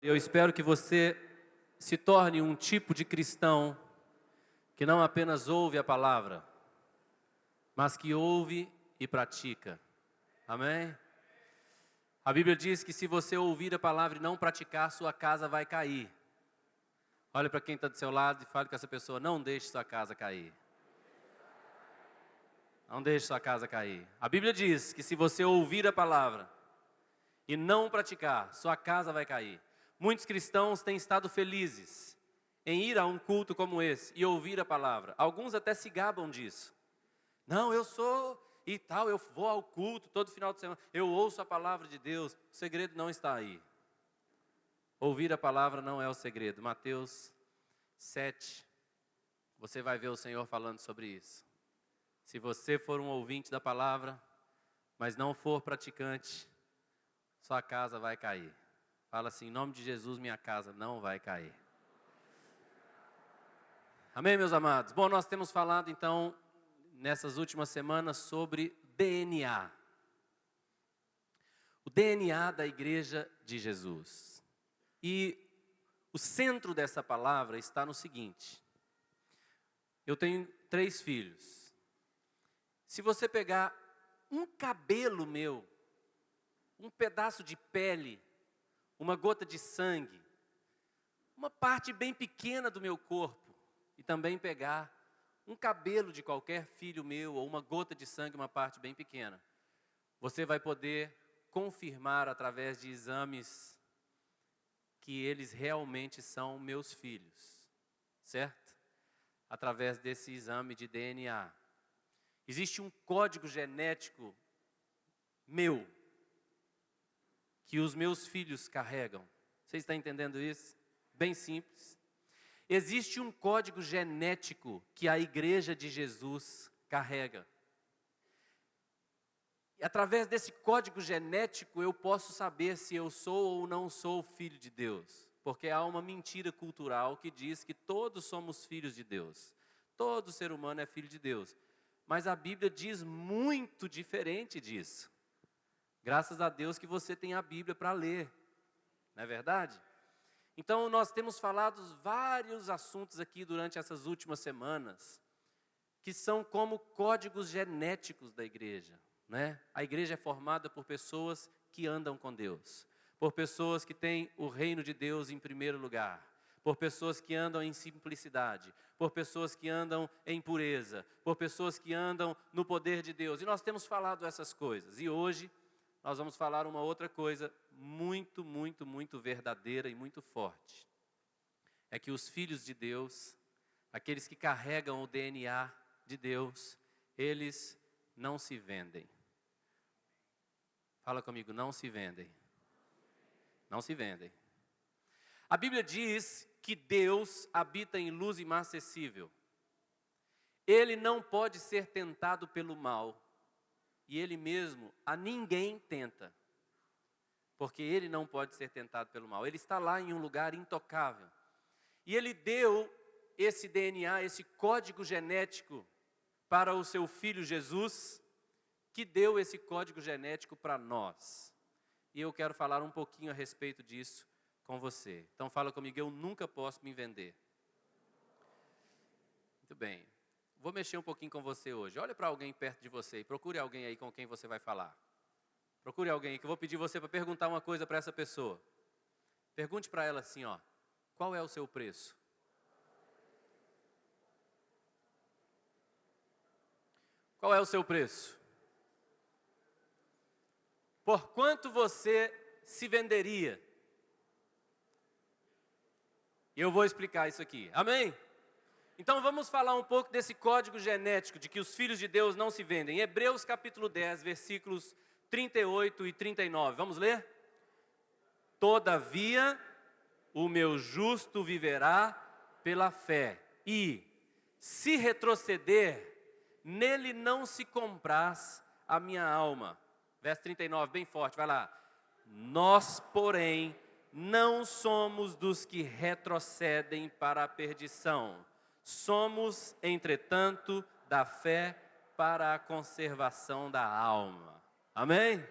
Eu espero que você se torne um tipo de cristão que não apenas ouve a palavra, mas que ouve e pratica. Amém? A Bíblia diz que se você ouvir a palavra e não praticar, sua casa vai cair. Olhe para quem está do seu lado e fale com essa pessoa: não deixe sua casa cair. Não deixe sua casa cair. A Bíblia diz que se você ouvir a palavra e não praticar, sua casa vai cair. Muitos cristãos têm estado felizes em ir a um culto como esse e ouvir a palavra. Alguns até se gabam disso. Não, eu sou e tal, eu vou ao culto todo final de semana, eu ouço a palavra de Deus. O segredo não está aí. Ouvir a palavra não é o segredo. Mateus 7, você vai ver o Senhor falando sobre isso. Se você for um ouvinte da palavra, mas não for praticante, sua casa vai cair. Fala assim: em nome de Jesus, minha casa não vai cair. Amém, meus amados? Bom, nós temos falado então, nessas últimas semanas, sobre DNA. O DNA da Igreja de Jesus. E o centro dessa palavra está no seguinte: eu tenho 3 filhos. Se você pegar um cabelo meu, um pedaço de pele, uma gota de sangue, uma parte bem pequena do meu corpo, e também pegar um cabelo de qualquer filho meu, ou uma gota de sangue, uma parte bem pequena, você vai poder confirmar através de exames que eles realmente são meus filhos, certo? Através desse exame de DNA. Existe um código genético meu, que os meus filhos carregam. Você está entendendo isso? Bem simples. Existe um código genético que a Igreja de Jesus carrega. E através desse código genético eu posso saber se eu sou ou não sou filho de Deus. Porque há uma mentira cultural que diz que todos somos filhos de Deus. Todo ser humano é filho de Deus. Mas a Bíblia diz muito diferente disso. Graças a Deus que você tem a Bíblia para ler, não é verdade? Então nós temos falado vários assuntos aqui durante essas últimas semanas, que são como códigos genéticos da igreja, né? A igreja é formada por pessoas que andam com Deus, por pessoas que têm o reino de Deus em primeiro lugar, por pessoas que andam em simplicidade, por pessoas que andam em pureza, por pessoas que andam no poder de Deus. E nós temos falado essas coisas. E hoje nós vamos falar uma outra coisa muito, muito, muito verdadeira e muito forte. É que os filhos de Deus, aqueles que carregam o DNA de Deus, eles não se vendem. Fala comigo: não se vendem. Não se vendem. A Bíblia diz que Deus habita em luz inacessível. Ele não pode ser tentado pelo mal. E Ele mesmo a ninguém tenta, porque Ele não pode ser tentado pelo mal. Ele está lá em um lugar intocável. E Ele deu esse DNA, esse código genético para o seu Filho Jesus, que deu esse código genético para nós. E eu quero falar um pouquinho a respeito disso com você. Então fala comigo: eu nunca posso me vender. Muito bem. Vou mexer um pouquinho com você hoje. Olha para alguém perto de você e procure alguém aí com quem você vai falar. Procure alguém que eu vou pedir você para perguntar uma coisa para essa pessoa. Pergunte para ela assim, ó: qual é o seu preço? Qual é o seu preço? Por quanto você se venderia? E eu vou explicar isso aqui. Amém? Então vamos falar um pouco desse código genético de que os filhos de Deus não se vendem. Hebreus capítulo 10, versículos 38 e 39. Vamos ler? Todavia, o meu justo viverá pela fé. E, se retroceder, nele não se compraz a minha alma. Verso 39, bem forte, vai lá. Nós, porém, não somos dos que retrocedem para a perdição. Somos, entretanto, da fé para a conservação da alma. Amém?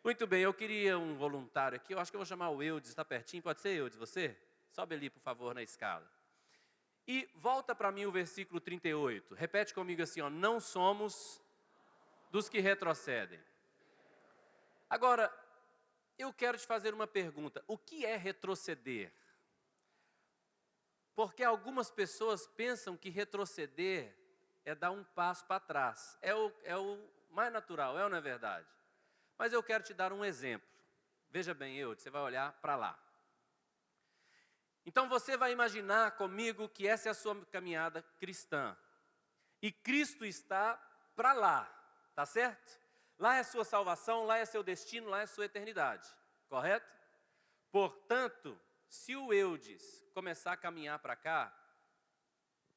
Muito bem, eu queria um voluntário aqui. Eu acho que eu vou chamar o Eudes, está pertinho? Pode ser, Eudes, você? Sobe ali, por favor, na escala. E volta para mim o versículo 38. Repete comigo assim, ó, não somos dos que retrocedem. Agora, eu quero te fazer uma pergunta. O que é retroceder? Porque algumas pessoas pensam que retroceder é dar um passo para trás. É o mais natural, é ou não é verdade? Mas eu quero te dar um exemplo. Veja bem, você vai olhar para lá. Então você vai imaginar comigo que essa é a sua caminhada cristã. E Cristo está para lá, tá certo? Lá é a sua salvação, lá é seu destino, lá é a sua eternidade, correto? Portanto, se o Eudes começar a caminhar para cá,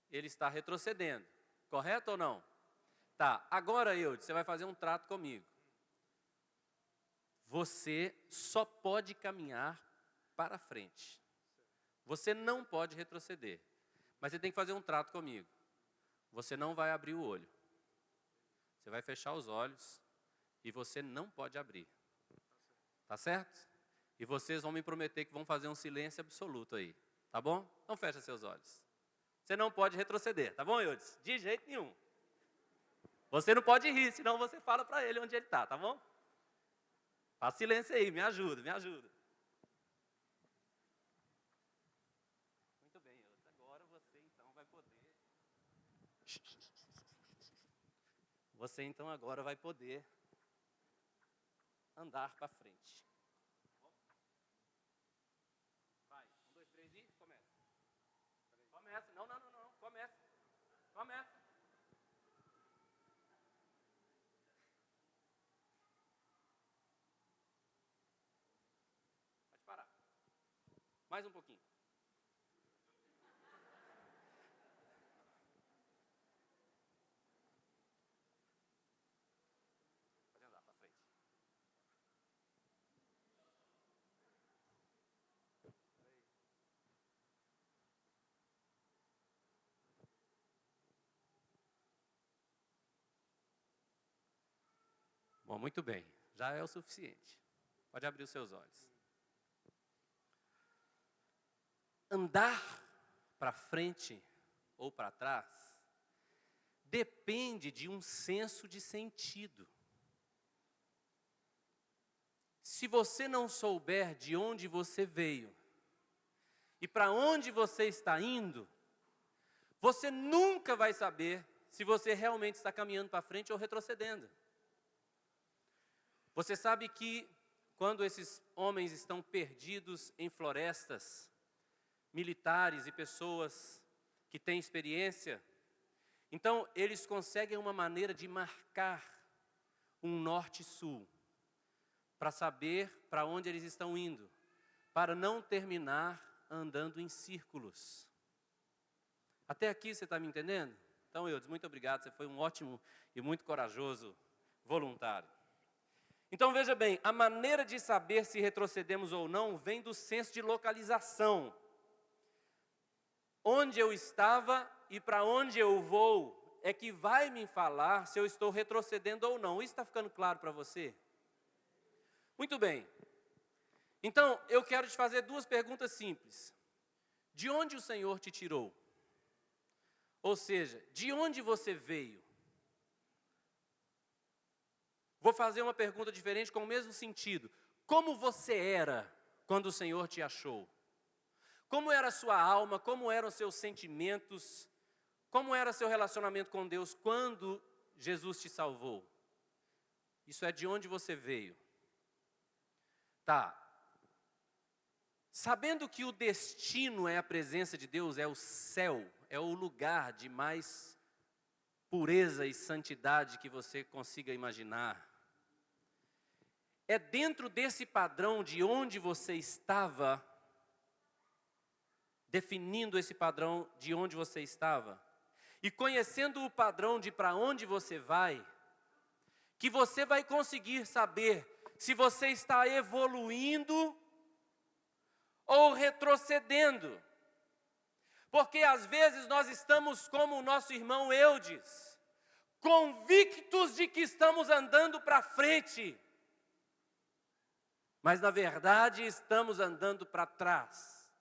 ele está retrocedendo, correto ou não? Tá, agora Eudes, você vai fazer um trato comigo. Você só pode caminhar para frente. Você não pode retroceder. Mas você tem que fazer um trato comigo. Você não vai abrir o olho. Você vai fechar os olhos e você não pode abrir. Tá certo? E vocês vão me prometer que vão fazer um silêncio absoluto aí. Tá bom? Então fecha seus olhos. Você não pode retroceder, tá bom, Eudes? De jeito nenhum. Você não pode rir, senão você fala para ele onde ele está, tá bom? Faz silêncio aí, me ajuda, me ajuda. Muito bem, Eudes. Agora você então vai poder... Você então agora vai poder andar para frente. Vai, 1, 2, 3 e começa. Começa, não, começa. Começa. Pode parar. Mais um pouquinho. Pode andar para frente. Bom, muito bem. Já é o suficiente. Pode abrir os seus olhos. Andar para frente ou para trás depende de um senso de sentido. Se você não souber de onde você veio e para onde você está indo, você nunca vai saber se você realmente está caminhando para frente ou retrocedendo. Você sabe que quando esses homens estão perdidos em florestas, militares e pessoas que têm experiência, então eles conseguem uma maneira de marcar um norte-sul, para saber para onde eles estão indo, para não terminar andando em círculos. Até aqui você está me entendendo? Então, Eudes, muito obrigado, você foi um ótimo e muito corajoso voluntário. Então, veja bem, a maneira de saber se retrocedemos ou não vem do senso de localização. Onde eu estava e para onde eu vou é que vai me falar se eu estou retrocedendo ou não. Isso está ficando claro para você? Muito bem. Então, eu quero te fazer 2 perguntas simples. De onde o Senhor te tirou? Ou seja, de onde você veio? Vou fazer uma pergunta diferente com o mesmo sentido. Como você era quando o Senhor te achou? Como era a sua alma? Como eram os seus sentimentos? Como era seu relacionamento com Deus quando Jesus te salvou? Isso é de onde você veio. Tá. Sabendo que o destino é a presença de Deus, é o céu, é o lugar de mais pureza e santidade que você consiga imaginar. É dentro desse padrão de onde você estava, definindo esse padrão de onde você estava, e conhecendo o padrão de para onde você vai, que você vai conseguir saber se você está evoluindo ou retrocedendo. Porque às vezes nós estamos como o nosso irmão Eudes, convictos de que estamos andando para frente, mas na verdade estamos andando para trás.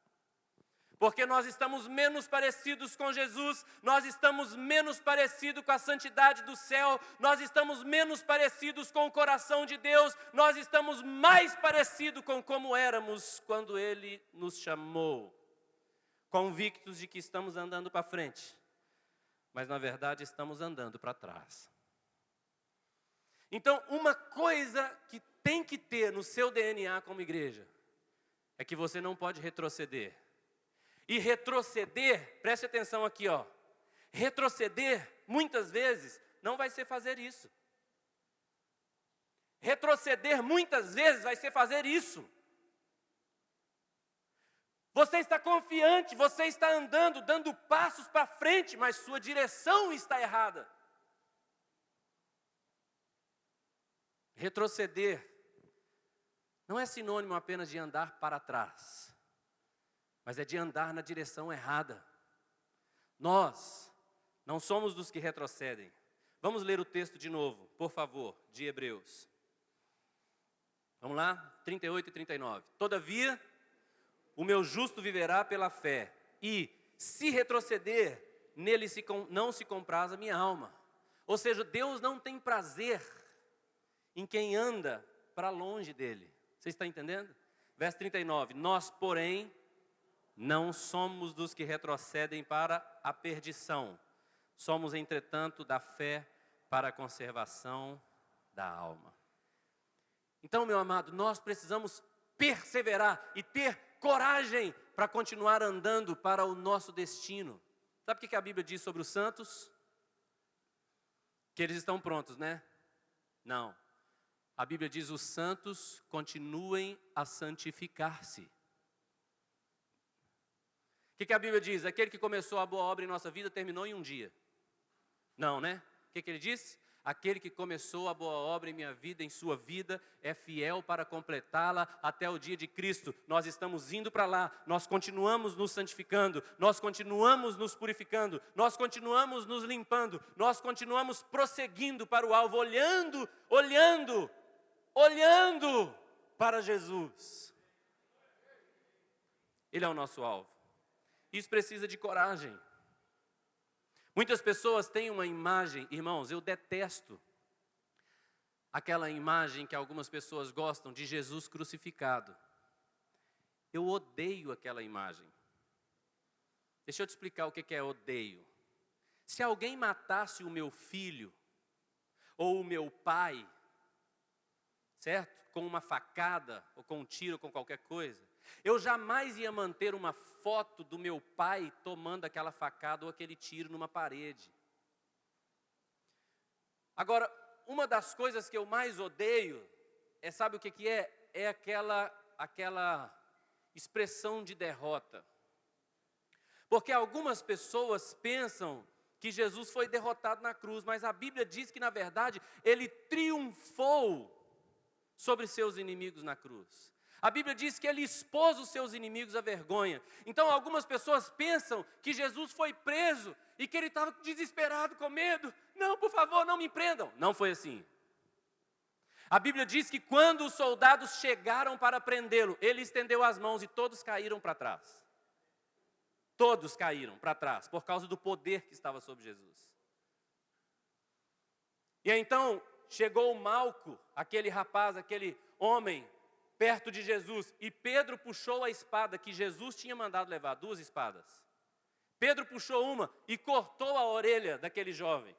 Porque nós estamos menos parecidos com Jesus, nós estamos menos parecidos com a santidade do céu, nós estamos menos parecidos com o coração de Deus, nós estamos mais parecidos com como éramos quando Ele nos chamou. Convictos de que estamos andando para frente, mas na verdade estamos andando para trás. Então, uma coisa que tem que ter no seu DNA como igreja, é que você não pode retroceder. E retroceder, preste atenção aqui, ó. Retroceder, muitas vezes, não vai ser fazer isso. Retroceder, muitas vezes, vai ser fazer isso. Você está confiante, você está andando, dando passos para frente, mas sua direção está errada. Retroceder não é sinônimo apenas de andar para trás, mas é de andar na direção errada. Nós não somos dos que retrocedem. Vamos ler o texto de novo, por favor, de Hebreus. Vamos lá, 38 e 39. Todavia, o meu justo viverá pela fé, e se retroceder, nele não se compraz a minha alma. Ou seja, Deus não tem prazer em quem anda para longe dele. Você está entendendo? Verso 39. Nós, porém, não somos dos que retrocedem para a perdição. Somos, entretanto, da fé para a conservação da alma. Então, meu amado, nós precisamos perseverar e ter coragem para continuar andando para o nosso destino. Sabe o que a Bíblia diz sobre os santos? Que eles estão prontos, né? Não. A Bíblia diz: os santos continuem a santificar-se. O que a Bíblia diz? Aquele que começou a boa obra em nossa vida terminou em um dia. Não, né? O que ele diz? Aquele que começou a boa obra em minha vida, em sua vida, é fiel para completá-la até o dia de Cristo. Nós estamos indo para lá, nós continuamos nos santificando, nós continuamos nos purificando, nós continuamos nos limpando, nós continuamos prosseguindo para o alvo, olhando para Jesus. Ele é o nosso alvo. Isso precisa de coragem. Muitas pessoas têm uma imagem, irmãos, eu detesto aquela imagem que algumas pessoas gostam de Jesus crucificado. Eu odeio aquela imagem. Deixa eu te explicar o que é odeio. Se alguém matasse o meu filho, ou o meu pai, certo? Com uma facada, ou com um tiro, ou com qualquer coisa, eu jamais ia manter uma foto do meu pai tomando aquela facada ou aquele tiro numa parede. Agora, uma das coisas que eu mais odeio, sabe o que é? É aquela expressão de derrota. Porque algumas pessoas pensam que Jesus foi derrotado na cruz, mas a Bíblia diz que, na verdade, ele triunfou sobre seus inimigos na cruz. A Bíblia diz que ele expôs os seus inimigos à vergonha. Então, algumas pessoas pensam que Jesus foi preso e que ele estava desesperado, com medo. Não, por favor, não me prendam. Não foi assim. A Bíblia diz que quando os soldados chegaram para prendê-lo, ele estendeu as mãos e todos caíram para trás. Todos caíram para trás, por causa do poder que estava sobre Jesus. E então, chegou o Malco, aquele rapaz, aquele homem, perto de Jesus, e Pedro puxou a espada que Jesus tinha mandado levar, 2 espadas. Pedro puxou uma e cortou a orelha daquele jovem.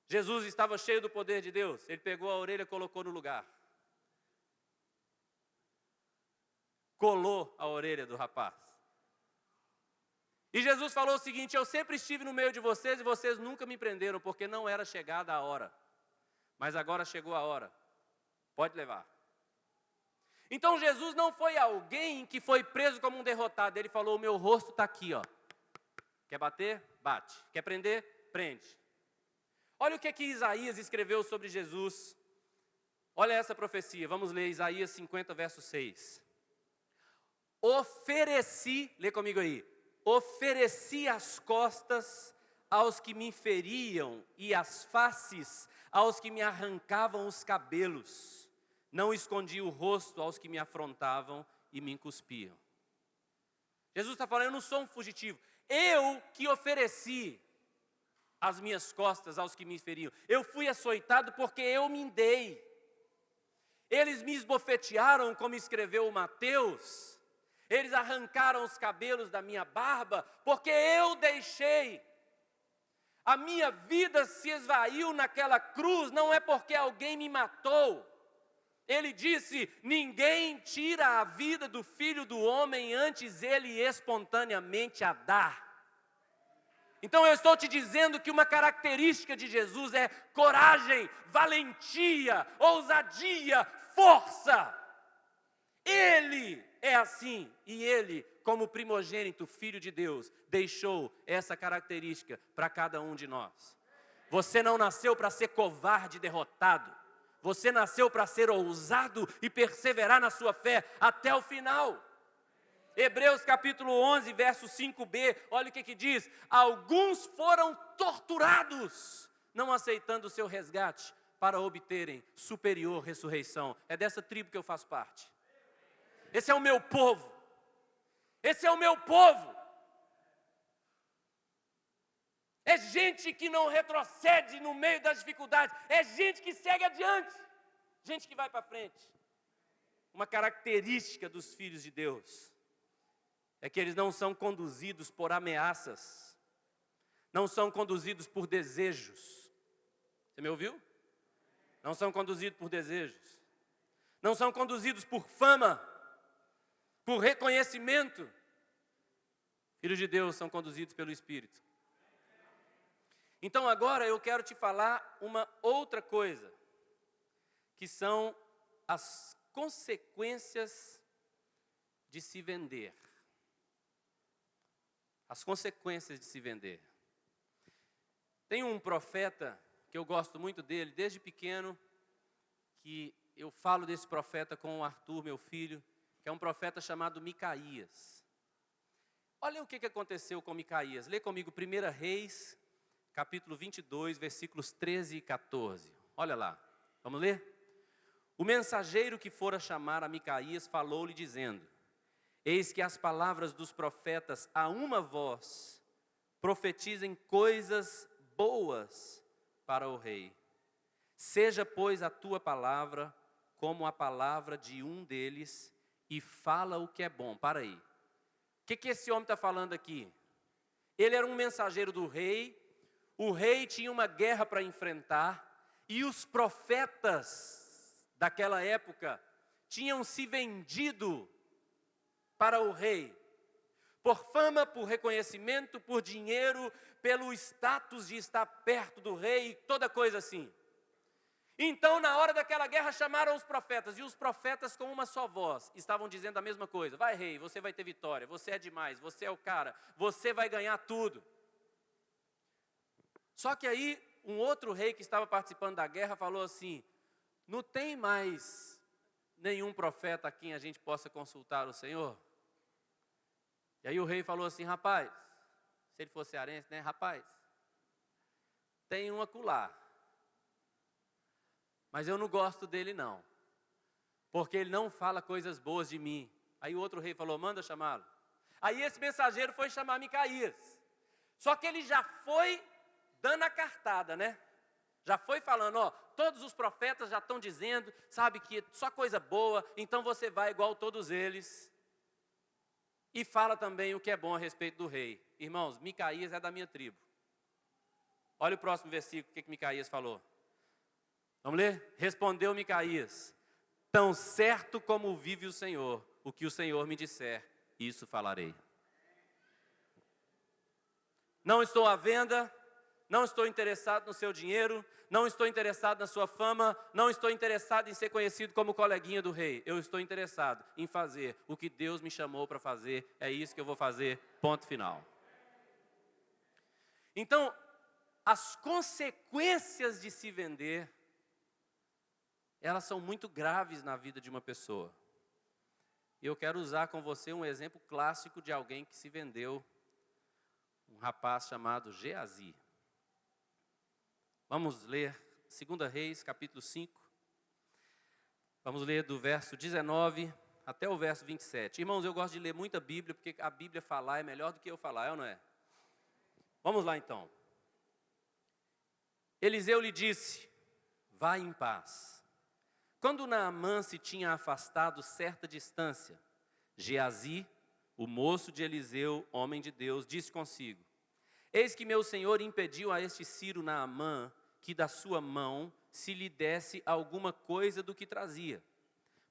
Jesus estava cheio do poder de Deus, ele pegou a orelha e colocou no lugar. Colou a orelha do rapaz. E Jesus falou o seguinte: eu sempre estive no meio de vocês e vocês nunca me prenderam, porque não era chegada a hora. Mas agora chegou a hora, pode levar. Então Jesus não foi alguém que foi preso como um derrotado. Ele falou: o meu rosto está aqui, ó. Quer bater? Bate. Quer prender? Prende. Olha o que Isaías escreveu sobre Jesus. Olha essa profecia. Vamos ler Isaías 50, verso 6. Ofereci, lê comigo aí. Ofereci as costas aos que me feriam e as faces aos que me arrancavam os cabelos. Não escondi o rosto aos que me afrontavam e me cuspiam. Jesus está falando, eu não sou um fugitivo. Eu que ofereci as minhas costas aos que me feriam. Eu fui açoitado porque eu me dei. Eles me esbofetearam, como escreveu o Mateus. Eles arrancaram os cabelos da minha barba, porque eu deixei. A minha vida se esvaiu naquela cruz, não é porque alguém me matou. Ele disse, ninguém tira a vida do Filho do Homem, antes ele espontaneamente a dá. Então eu estou te dizendo que uma característica de Jesus é coragem, valentia, ousadia, força. Ele é assim, e ele, como primogênito, Filho de Deus, deixou essa característica para cada um de nós. Você não nasceu para ser covarde, derrotado. Você nasceu para ser ousado e perseverar na sua fé até o final. Hebreus capítulo 11, verso 5b, olha o que diz. Alguns foram torturados, não aceitando o seu resgate, para obterem superior ressurreição. É dessa tribo que eu faço parte. Esse é o meu povo. Esse é o meu povo. É gente que não retrocede no meio das dificuldades. É gente que segue adiante. Gente que vai para frente. Uma característica dos filhos de Deus é que eles não são conduzidos por ameaças. Não são conduzidos por desejos. Você me ouviu? Não são conduzidos por desejos. Não são conduzidos por fama, por reconhecimento. Filhos de Deus são conduzidos pelo Espírito. Então agora eu quero te falar uma outra coisa, que são as consequências de se vender. As consequências de se vender. Tem um profeta que eu gosto muito dele, desde pequeno, que eu falo desse profeta com o Arthur, meu filho, que é um profeta chamado Micaías. Olha o que aconteceu com Micaías. Lê comigo 1 Reis, capítulo 22, versículos 13 e 14. Olha lá, vamos ler? O mensageiro que fora chamar a Micaías falou-lhe dizendo: eis que as palavras dos profetas a uma voz profetizem coisas boas para o rei. Seja, pois, a tua palavra como a palavra de um deles e fala o que é bom. Para aí. O que esse homem está falando aqui? Ele era um mensageiro do rei. O rei tinha uma guerra para enfrentar. E os profetas daquela época tinham se vendido para o rei, por fama, por reconhecimento, por dinheiro, pelo status de estar perto do rei, toda coisa assim. Então, na hora daquela guerra, chamaram os profetas, e os profetas com uma só voz, estavam dizendo a mesma coisa: vai rei, você vai ter vitória, você é demais, você é o cara, você vai ganhar tudo. Só que aí, um outro rei que estava participando da guerra falou assim: não tem mais nenhum profeta a quem a gente possa consultar o Senhor? E aí o rei falou assim: rapaz, se ele fosse cearense, né? Rapaz, tem um acolá, mas eu não gosto dele não, porque ele não fala coisas boas de mim. Aí o outro rei falou: manda chamá-lo. Aí esse mensageiro foi chamar Micaías. Só que ele já foi dando a cartada, né? Já foi falando, ó, todos os profetas já estão dizendo, sabe, que só coisa boa, então você vai igual todos eles. E fala também o que é bom a respeito do rei. Irmãos, Micaías é da minha tribo. Olha o próximo versículo, o que Micaías falou. Vamos ler? Respondeu Micaías: tão certo como vive o Senhor, o que o Senhor me disser, isso falarei. Não estou à venda, não estou interessado no seu dinheiro, não estou interessado na sua fama, não estou interessado em ser conhecido como coleguinha do rei. Eu estou interessado em fazer o que Deus me chamou para fazer, é isso que eu vou fazer, ponto final. Então, as consequências de se vender, elas são muito graves na vida de uma pessoa. E eu quero usar com você um exemplo clássico de alguém que se vendeu, um rapaz chamado Geazi. Vamos ler 2 Reis, capítulo 5. Vamos ler do verso 19 até o verso 27. Irmãos, eu gosto de ler muita Bíblia, porque a Bíblia falar é melhor do que eu falar, é ou não é? Vamos lá então. Eliseu lhe disse: vá em paz. Quando Naamã se tinha afastado certa distância, Geazi, o moço de Eliseu, homem de Deus, disse consigo: eis que meu senhor impediu a este Ciro Naamã que da sua mão se lhe desse alguma coisa do que trazia.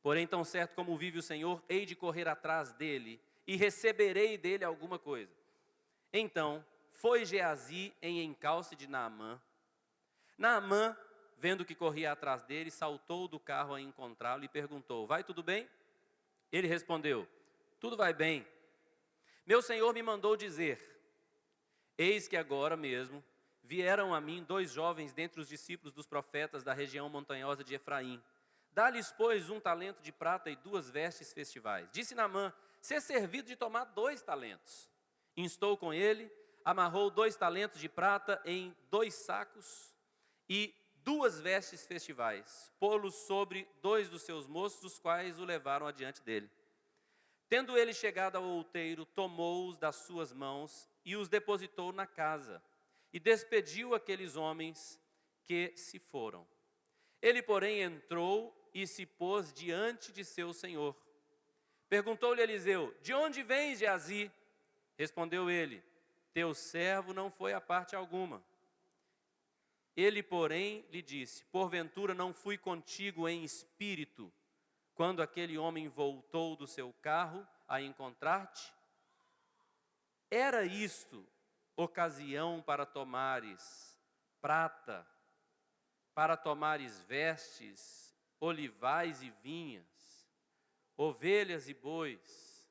Porém, tão certo como vive o Senhor, hei de correr atrás dele e receberei dele alguma coisa. Então, foi Geazi em encalce de Naamã. Naamã, vendo que corria atrás dele, saltou do carro a encontrá-lo e perguntou: vai tudo bem? Ele respondeu: tudo vai bem. Meu senhor me mandou dizer: eis que agora mesmo vieram a mim 2 jovens dentre os discípulos dos profetas da região montanhosa de Efraim. Dá-lhes, pois, 1 talento de prata e 2 vestes festivais. Disse Naamã: ser servido de tomar 2 talentos. Instou com ele, amarrou 2 talentos de prata em 2 sacos e 2 vestes festivais, pô-los sobre 2 dos seus moços, os quais o levaram adiante dele. Tendo ele chegado ao outeiro, tomou-os das suas mãos e os depositou na casa, e despediu aqueles homens que se foram. Ele, porém, entrou e se pôs diante de seu senhor. Perguntou-lhe Eliseu: de onde vens, Geazi? Respondeu ele: teu servo não foi a parte alguma. Ele, porém, lhe disse: porventura não fui contigo em espírito, quando aquele homem voltou do seu carro a encontrar-te? Era isto ocasião para tomares prata, para tomares vestes, olivais e vinhas, ovelhas e bois,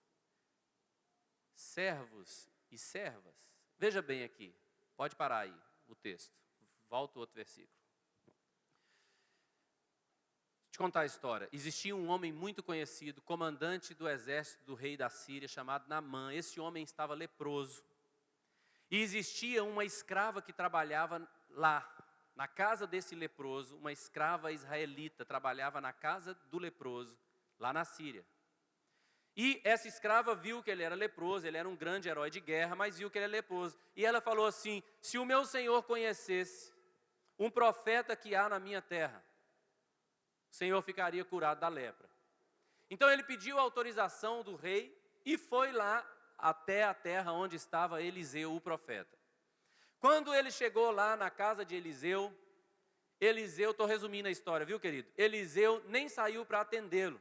servos e servas. Veja bem aqui, pode parar aí o texto. Volta o outro versículo. Deixa eu te contar a história. Existia um homem muito conhecido, comandante do exército do rei da Síria, chamado Naamã. Esse homem estava leproso. E existia uma escrava que trabalhava lá, na casa desse leproso. Uma escrava israelita trabalhava na casa do leproso, lá na Síria. E essa escrava viu que ele era leproso, ele era um grande herói de guerra, mas viu que ele era leproso. E ela falou assim: se o meu senhor conhecesse um profeta que há na minha terra, o senhor ficaria curado da lepra. Então ele pediu a autorização do rei e foi lá até a terra onde estava Eliseu, o profeta. Quando ele chegou lá na casa de Eliseu, estou resumindo a história, viu, querido? Eliseu nem saiu para atendê-lo,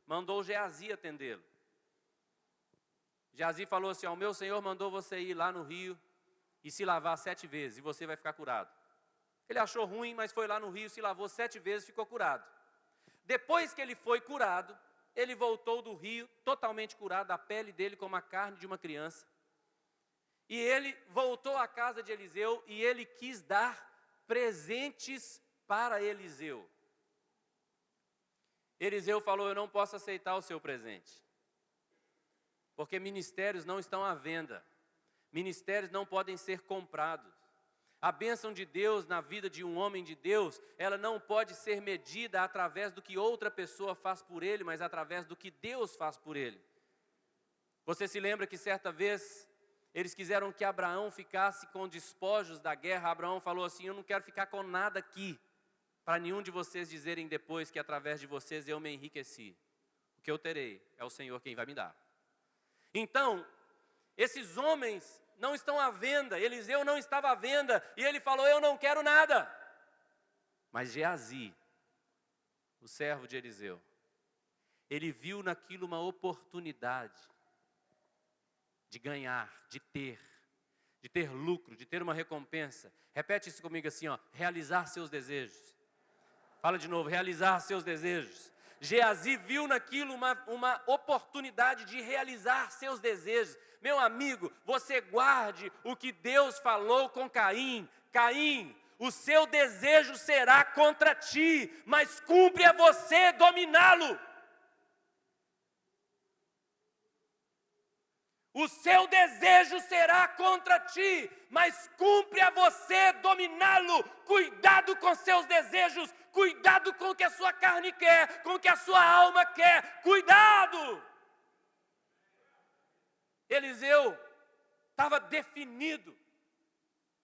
mandou Geazi atendê-lo. Geazi falou assim: o meu senhor mandou você ir lá no rio e se lavar 7 vezes, e você vai ficar curado. Ele achou ruim, mas foi lá no rio, se lavou 7 vezes e ficou curado. Depois que ele foi curado, ele voltou do rio totalmente curado, a pele dele como a carne de uma criança. E ele voltou à casa de Eliseu e ele quis dar presentes para Eliseu. Eliseu falou: eu não posso aceitar o seu presente, porque ministérios não estão à venda, ministérios não podem ser comprados. A bênção de Deus na vida de um homem de Deus, ela não pode ser medida através do que outra pessoa faz por ele, mas através do que Deus faz por ele. Você se lembra que certa vez eles quiseram que Abraão ficasse com despojos da guerra? Abraão falou assim: eu não quero ficar com nada aqui, para nenhum de vocês dizerem depois que através de vocês eu me enriqueci. O que eu terei é o Senhor quem vai me dar. Então, esses homens não estão à venda, Eliseu não estava à venda, e ele falou: eu não quero nada. Mas Geazi, o servo de Eliseu, ele viu naquilo uma oportunidade de ganhar, de ter lucro, de ter uma recompensa. Repete isso comigo assim, realizar seus desejos. Fala de novo: realizar seus desejos. Geazi viu naquilo uma oportunidade de realizar seus desejos. Meu amigo, você guarde o que Deus falou com Caim. Caim, o seu desejo será contra ti, mas cumpre a você dominá-lo. O seu desejo será contra ti, mas cumpre a você dominá-lo. Cuidado com seus desejos, Cuidado com o que a sua carne quer, com o que a sua alma quer. Cuidado! Eliseu estava definido.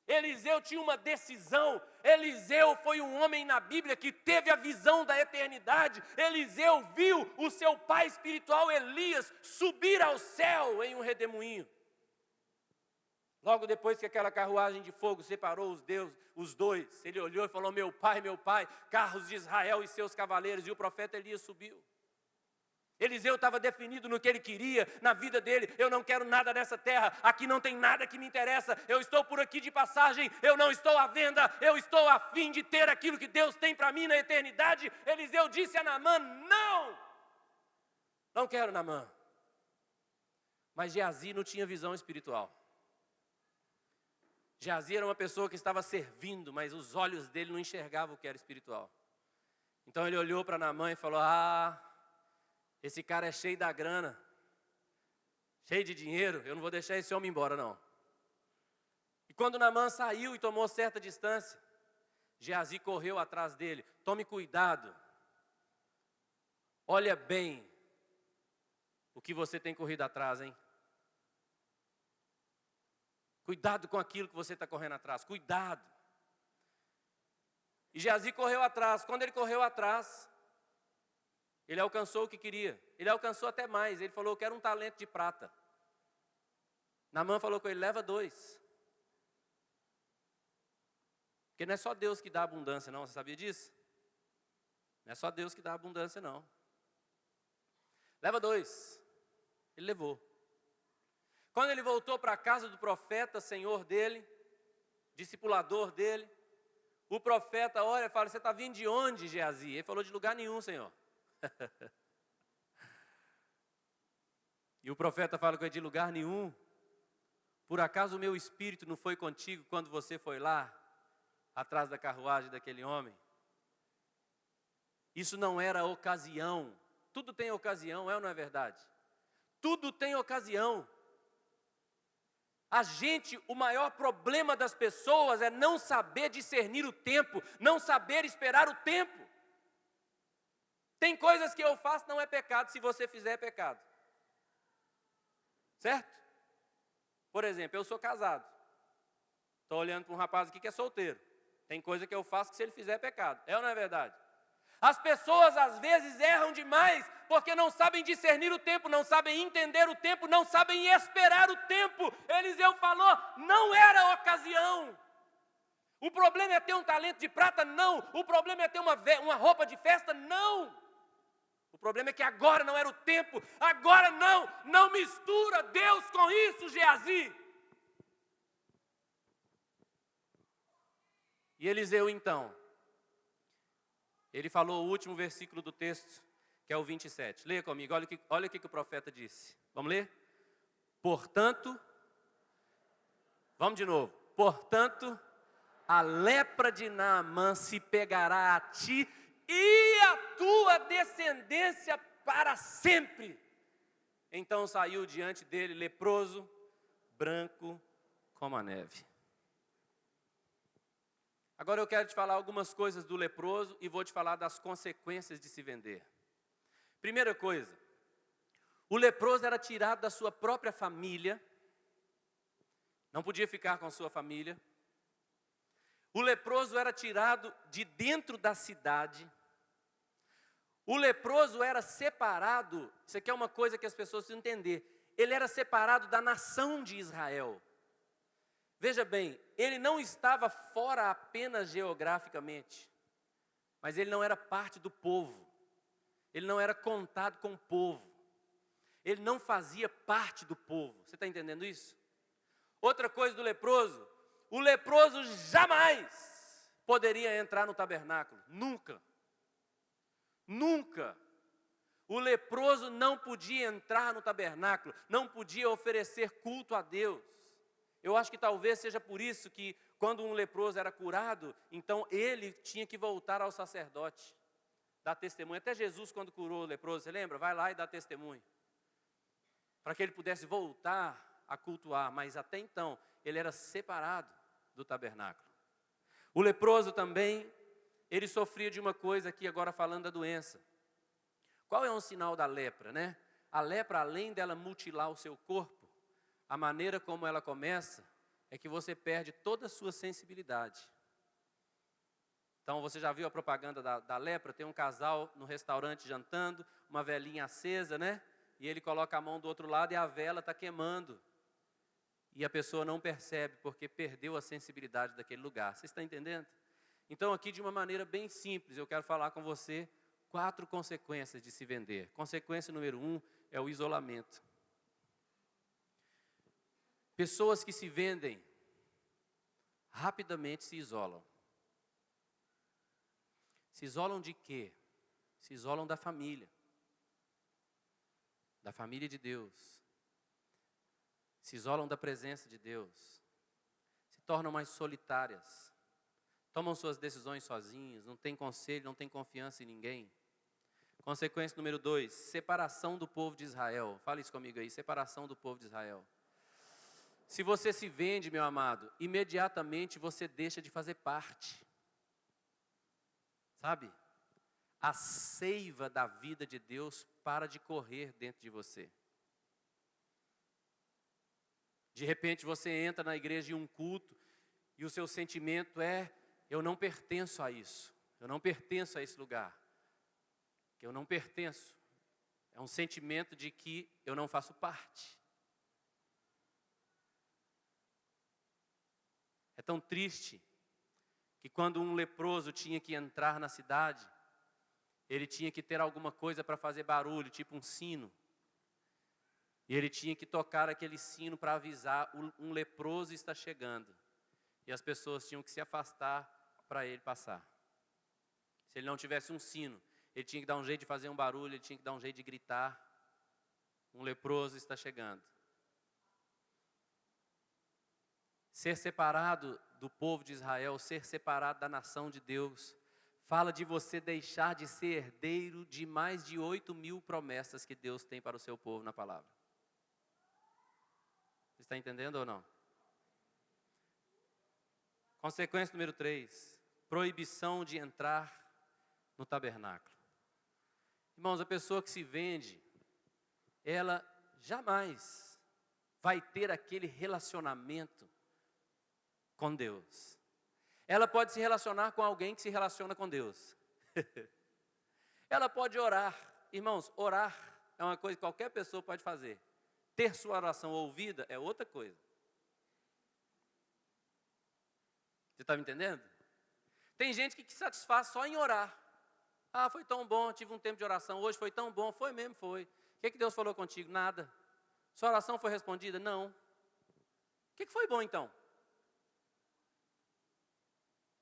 Eliseu tinha uma decisão. Eliseu foi um homem na Bíblia que teve a visão da eternidade. Eliseu viu o seu pai espiritual Elias subir ao céu em um redemoinho. Logo depois que aquela carruagem de fogo separou os dois, ele olhou e falou: meu pai, carros de Israel e seus cavaleiros. E o profeta Elias subiu. Eliseu estava definido no que ele queria, na vida dele. Eu não quero nada dessa terra, aqui não tem nada que me interessa. Eu estou por aqui de passagem, eu não estou à venda. Eu estou a fim de ter aquilo que Deus tem para mim na eternidade. Eliseu disse a Naamã: não quero Naamã. Mas Geazi não tinha visão espiritual. Geazi era uma pessoa que estava servindo, mas os olhos dele não enxergavam o que era espiritual. Então ele olhou para Naamã e falou: esse cara é cheio da grana, cheio de dinheiro, eu não vou deixar esse homem embora, não. E quando Naamã saiu e tomou certa distância, Geazi correu atrás dele. Tome cuidado, olha bem o que você tem corrido atrás, hein? Cuidado com aquilo que você está correndo atrás, cuidado. E Geazi correu atrás. Quando ele correu atrás, ele alcançou o que queria. Ele alcançou até mais. Ele falou: eu quero um talento de prata. Naamã falou com ele: leva 2. Porque não é só Deus que dá abundância, não. Você sabia disso? Não é só Deus que dá abundância, não. Leva 2. Ele levou. Quando ele voltou para a casa do profeta, senhor dele, discipulador dele, o profeta olha e fala: você está vindo de onde, Geazi? Ele falou: de lugar nenhum, senhor. E o profeta fala com ele: de lugar nenhum? Por acaso o meu espírito não foi contigo quando você foi lá, atrás da carruagem daquele homem? Isso não era ocasião. Tudo tem ocasião, é ou não é verdade? Tudo tem ocasião. O maior problema das pessoas é não saber discernir o tempo, não saber esperar o tempo. Tem coisas que eu faço, não é pecado, se você fizer é pecado. Certo? Por exemplo, eu sou casado. Estou olhando para um rapaz aqui que é solteiro. Tem coisa que eu faço que se ele fizer é pecado. É ou não é verdade? As pessoas às vezes erram demais porque não sabem discernir o tempo, não sabem entender o tempo, não sabem esperar o tempo. Eliseu falou: não era a ocasião. O problema é ter um talento de prata? Não. O problema é ter uma roupa de festa? Não. O problema é que agora não era o tempo. Agora não mistura Deus com isso, Geazi. E Eliseu então, ele falou o último versículo do texto, que é o 27. Leia comigo, olha o que o profeta disse. Vamos ler? Portanto, vamos de novo. Portanto, a lepra de Naamã se pegará a ti e a tua descendência para sempre. Então saiu diante dele leproso, branco como a neve. Agora eu quero te falar algumas coisas do leproso e vou te falar das consequências de se vender. Primeira coisa, o leproso era tirado da sua própria família, não podia ficar com a sua família. O leproso era tirado de dentro da cidade. O leproso era separado, isso aqui é uma coisa que as pessoas precisam entender, ele era separado da nação de Israel. Veja bem, ele não estava fora apenas geograficamente, mas ele não era parte do povo, ele não era contado com o povo, ele não fazia parte do povo. Você está entendendo isso? Outra coisa do leproso, o leproso jamais poderia entrar no tabernáculo, nunca. Nunca. O leproso não podia entrar no tabernáculo, não podia oferecer culto a Deus. Eu acho que talvez seja por isso que quando um leproso era curado, então ele tinha que voltar ao sacerdote, dar testemunho. Até Jesus, quando curou o leproso, você lembra? Vai lá e dá testemunho, para que ele pudesse voltar a cultuar, mas até então ele era separado do tabernáculo. O leproso também ele sofria de uma coisa aqui, agora falando da doença. Qual é um sinal da lepra, né? A lepra, além dela mutilar o seu corpo, a maneira como ela começa é que você perde toda a sua sensibilidade. Então, você já viu a propaganda da lepra? Tem um casal no restaurante jantando, uma velinha acesa, né? E ele coloca a mão do outro lado e a vela está queimando. E a pessoa não percebe porque perdeu a sensibilidade daquele lugar. Você está entendendo? Então, aqui de uma maneira bem simples, eu quero falar com você 4 consequências de se vender. Consequência número 1 é o isolamento. Pessoas que se vendem rapidamente se isolam. Se isolam de quê? Se isolam da família de Deus. Se isolam da presença de Deus. Se tornam mais solitárias. Tomam suas decisões sozinhos, não têm conselho, não têm confiança em ninguém. Consequência número 2, separação do povo de Israel. Fala isso comigo aí, separação do povo de Israel. Se você se vende, meu amado, imediatamente você deixa de fazer parte. Sabe? A seiva da vida de Deus para de correr dentro de você. De repente você entra na igreja em um culto e o seu sentimento é: eu não pertenço a isso, eu não pertenço a esse lugar, que eu não pertenço. É um sentimento de que eu não faço parte. É tão triste que quando um leproso tinha que entrar na cidade, ele tinha que ter alguma coisa para fazer barulho, tipo um sino. E ele tinha que tocar aquele sino para avisar: um leproso está chegando. E as pessoas tinham que se afastar para ele passar. Se ele não tivesse um sino, ele tinha que dar um jeito de fazer um barulho, ele tinha que dar um jeito de gritar: um leproso está chegando. Ser separado do povo de Israel, ser separado da nação de Deus, fala de você deixar de ser herdeiro de mais de 8.000 promessas que Deus tem para o seu povo na palavra. Você está entendendo ou não? Consequência número 3, proibição de entrar no tabernáculo. Irmãos, a pessoa que se vende, ela jamais vai ter aquele relacionamento com Deus. Ela pode se relacionar com alguém que se relaciona com Deus. Ela pode orar. Irmãos, orar é uma coisa que qualquer pessoa pode fazer. Ter sua oração ouvida é outra coisa. Você está me entendendo? Tem gente que se satisfaz só em orar. Ah, foi tão bom, tive um tempo de oração, hoje foi tão bom, foi mesmo, foi. O que Deus falou contigo? Nada. Sua oração foi respondida? Não. O que foi bom então?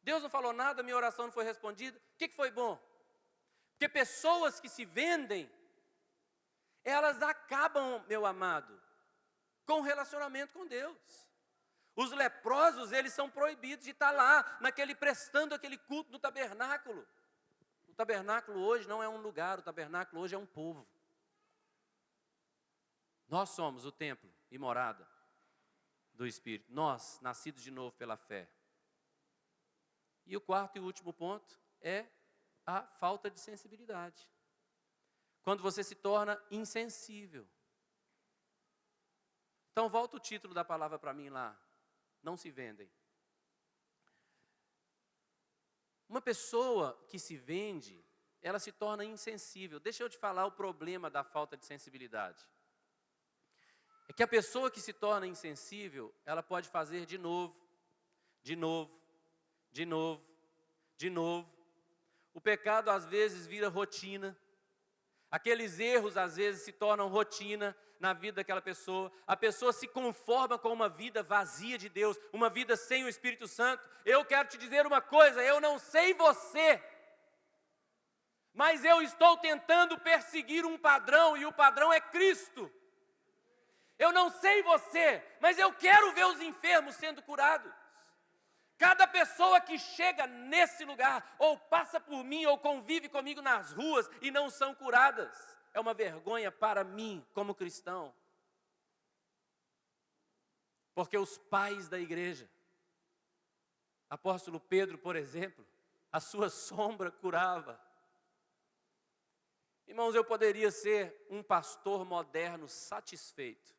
Deus não falou nada, minha oração não foi respondida. O que foi bom? Porque pessoas que se vendem, elas acabam, meu amado, com o relacionamento com Deus. Os leprosos, eles são proibidos de estar lá, prestando aquele culto no tabernáculo. O tabernáculo hoje não é um lugar, o tabernáculo hoje é um povo. Nós somos o templo e morada do Espírito. Nós, nascidos de novo pela fé. E o quarto e último ponto é a falta de sensibilidade. Quando você se torna insensível. Então volta o título da palavra para mim lá. Não se vendem. Uma pessoa que se vende, ela se torna insensível. Deixa eu te falar o problema da falta de sensibilidade. É que a pessoa que se torna insensível, ela pode fazer de novo, de novo, de novo, de novo. O pecado às vezes vira rotina. Aqueles erros às vezes se tornam rotina na vida daquela pessoa. A pessoa se conforma com uma vida vazia de Deus, uma vida sem o Espírito Santo. Eu quero te dizer uma coisa, eu não sei você, mas eu estou tentando perseguir um padrão, e o padrão é Cristo. Eu não sei você, mas eu quero ver os enfermos sendo curados. Cada pessoa que chega nesse lugar, ou passa por mim, ou convive comigo nas ruas e não são curadas, é uma vergonha para mim como cristão. Porque os pais da igreja, apóstolo Pedro, por exemplo, a sua sombra curava. Irmãos, eu poderia ser um pastor moderno satisfeito.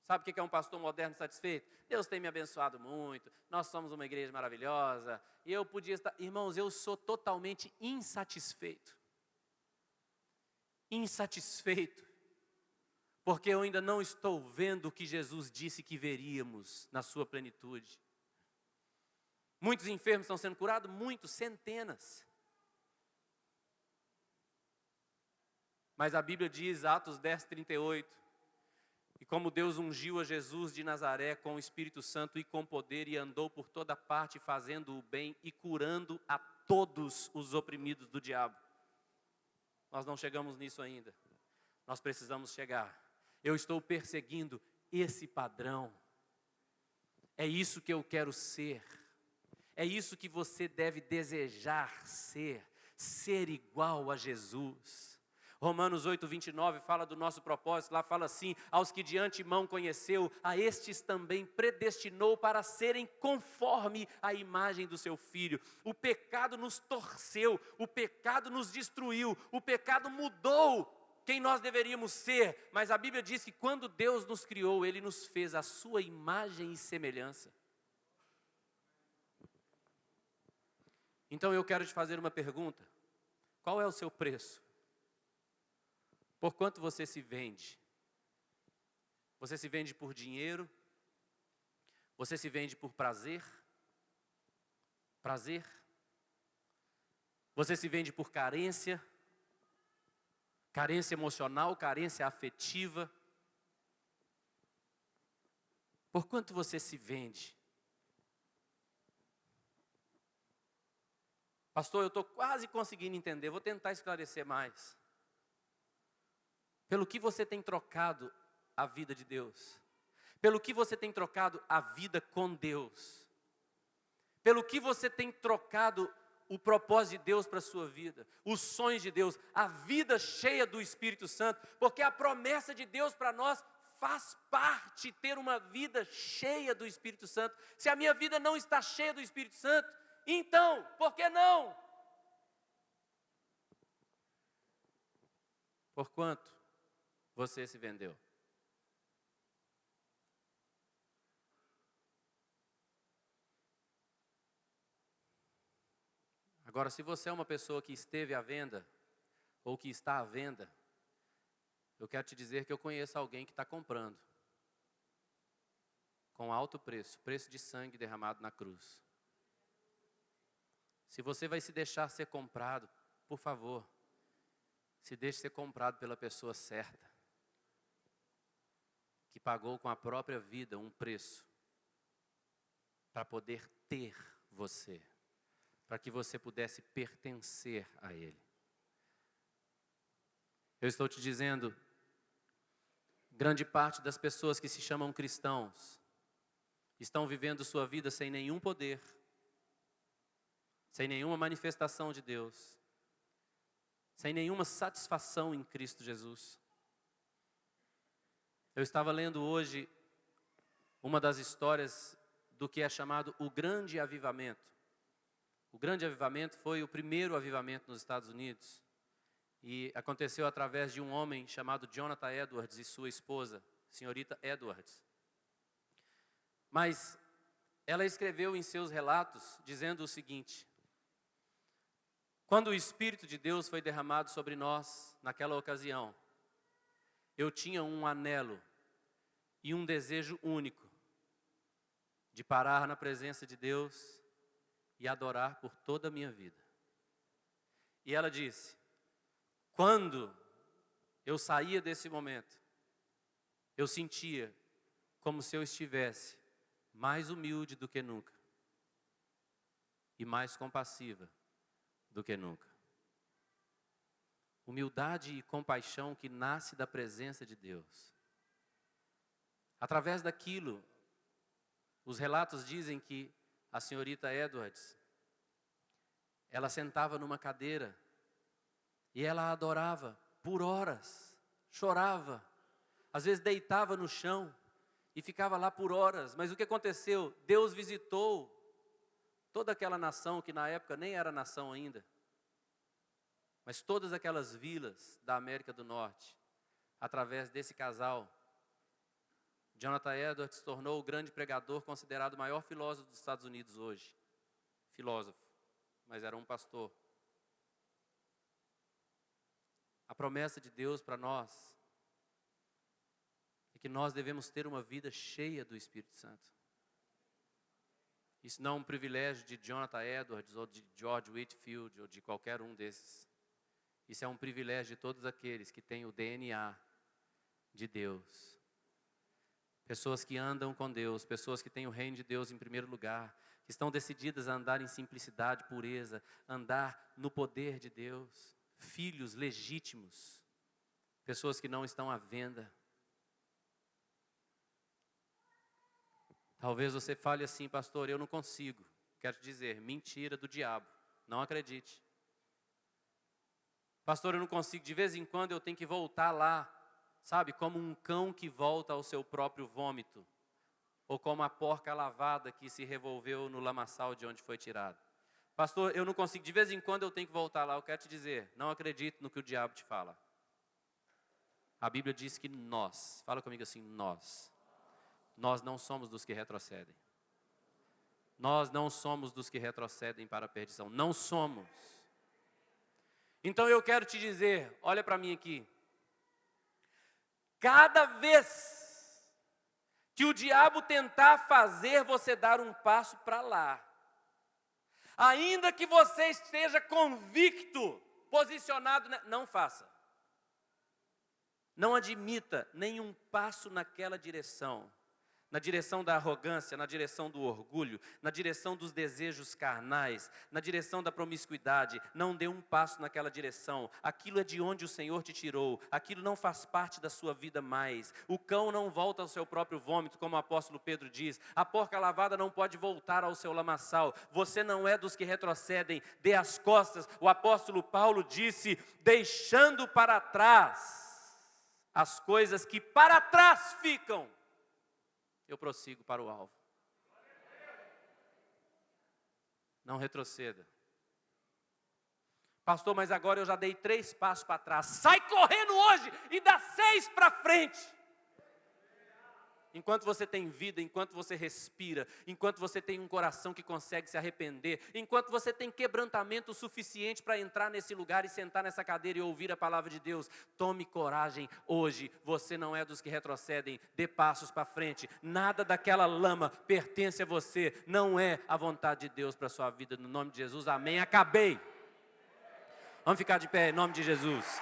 Sabe o que é um pastor moderno satisfeito? Deus tem me abençoado muito, nós somos uma igreja maravilhosa, e eu podia estar... Irmãos, eu sou totalmente insatisfeito. Insatisfeito, porque eu ainda não estou vendo o que Jesus disse que veríamos na sua plenitude. Muitos enfermos estão sendo curados, muitos, centenas. Mas a Bíblia diz, Atos 10:38, e como Deus ungiu a Jesus de Nazaré com o Espírito Santo e com poder, e andou por toda parte fazendo o bem e curando a todos os oprimidos do diabo. Nós não chegamos nisso ainda. Nós precisamos chegar. Eu estou perseguindo esse padrão. É isso que eu quero ser. É isso que você deve desejar ser. Ser igual a Jesus. Romanos 8:29 fala do nosso propósito, lá fala assim: aos que de antemão conheceu, a estes também predestinou para serem conforme a imagem do seu Filho. O pecado nos torceu, o pecado nos destruiu, o pecado mudou quem nós deveríamos ser. Mas a Bíblia diz que quando Deus nos criou, Ele nos fez a sua imagem e semelhança. Então eu quero te fazer uma pergunta: qual é o seu preço? Por quanto você se vende? Você se vende por dinheiro? Você se vende por prazer? Prazer? Você se vende por carência? Carência emocional, carência afetiva? Por quanto você se vende? Pastor, eu estou quase conseguindo entender, vou tentar esclarecer mais. Pelo que você tem trocado a vida de Deus? Pelo que você tem trocado a vida com Deus? Pelo que você tem trocado o propósito de Deus para a sua vida? Os sonhos de Deus, a vida cheia do Espírito Santo? Porque a promessa de Deus para nós faz parte ter uma vida cheia do Espírito Santo. Se a minha vida não está cheia do Espírito Santo, então, por que não? Por quanto você se vendeu? Agora, se você é uma pessoa que esteve à venda, ou que está à venda, eu quero te dizer que eu conheço alguém que está comprando, com alto preço, preço de sangue derramado na cruz. Se você vai se deixar ser comprado, por favor, se deixe ser comprado pela pessoa certa, que pagou com a própria vida um preço para poder ter você, para que você pudesse pertencer a Ele. Eu estou te dizendo, grande parte das pessoas que se chamam cristãos estão vivendo sua vida sem nenhum poder, sem nenhuma manifestação de Deus, sem nenhuma satisfação em Cristo Jesus. Eu estava lendo hoje uma das histórias do que é chamado o Grande Avivamento. O Grande Avivamento foi o primeiro avivamento nos Estados Unidos. E aconteceu através de um homem chamado Jonathan Edwards e sua esposa, senhorita Edwards. Mas ela escreveu em seus relatos dizendo o seguinte: quando o Espírito de Deus foi derramado sobre nós naquela ocasião, eu tinha um anelo e um desejo único de parar na presença de Deus e adorar por toda a minha vida. E ela disse: quando eu saía desse momento, eu sentia como se eu estivesse mais humilde do que nunca e mais compassiva do que nunca. Humildade e compaixão que nasce da presença de Deus. Através daquilo, os relatos dizem que a senhorita Edwards, ela sentava numa cadeira e ela adorava por horas, chorava, às vezes deitava no chão e ficava lá por horas. Mas o que aconteceu? Deus visitou Toda aquela nação que na época nem era nação ainda, mas todas aquelas vilas da América do Norte, através desse casal, Jonathan Edwards se tornou o grande pregador, considerado o maior filósofo dos Estados Unidos hoje. Filósofo, mas era um pastor. A promessa de Deus para nós é que nós devemos ter uma vida cheia do Espírito Santo. Isso não é um privilégio de Jonathan Edwards, ou de George Whitefield, ou de qualquer um desses. Isso é um privilégio de todos aqueles que têm o DNA de Deus. Pessoas que andam com Deus, pessoas que têm o reino de Deus em primeiro lugar, que estão decididas a andar em simplicidade, pureza, andar no poder de Deus. Filhos legítimos, pessoas que não estão à venda. Talvez você fale assim, pastor, eu não consigo. Quero te dizer, mentira do diabo, não acredite. Pastor, eu não consigo, de vez em quando eu tenho que voltar lá, sabe, como um cão que volta ao seu próprio vômito, ou como a porca lavada que se revolveu no lamaçal de onde foi tirado. Pastor, eu não consigo, de vez em quando eu tenho que voltar lá. Eu quero te dizer, não acredite no que o diabo te fala. A Bíblia diz que nós, fala comigo assim, nós não somos dos que retrocedem. Nós não somos dos que retrocedem para a perdição, não somos. Então eu quero te dizer, olha para mim aqui. Cada vez que o diabo tentar fazer você dar um passo para lá, ainda que você esteja convicto, posicionado, não faça. Não admita nenhum passo naquela direção. Na direção da arrogância, na direção do orgulho, na direção dos desejos carnais, na direção da promiscuidade. Não dê um passo naquela direção. Aquilo é de onde o Senhor te tirou. Aquilo não faz parte da sua vida mais. O cão não volta ao seu próprio vômito, como o apóstolo Pedro diz. A porca lavada não pode voltar ao seu lamaçal. Você não é dos que retrocedem, dê as costas. O apóstolo Paulo disse, deixando para trás as coisas que para trás ficam, eu prossigo para o alvo. Não retroceda. Pastor, mas agora eu já dei 3 passos para trás. Sai correndo hoje e dá 6 para frente. Enquanto você tem vida, enquanto você respira, enquanto você tem um coração que consegue se arrepender, enquanto você tem quebrantamento suficiente para entrar nesse lugar e sentar nessa cadeira e ouvir a palavra de Deus, tome coragem hoje. Você não é dos que retrocedem, dê passos para frente. Nada daquela lama pertence a você, não é a vontade de Deus para a sua vida. No nome de Jesus, amém. Acabei. Vamos ficar de pé em nome de Jesus.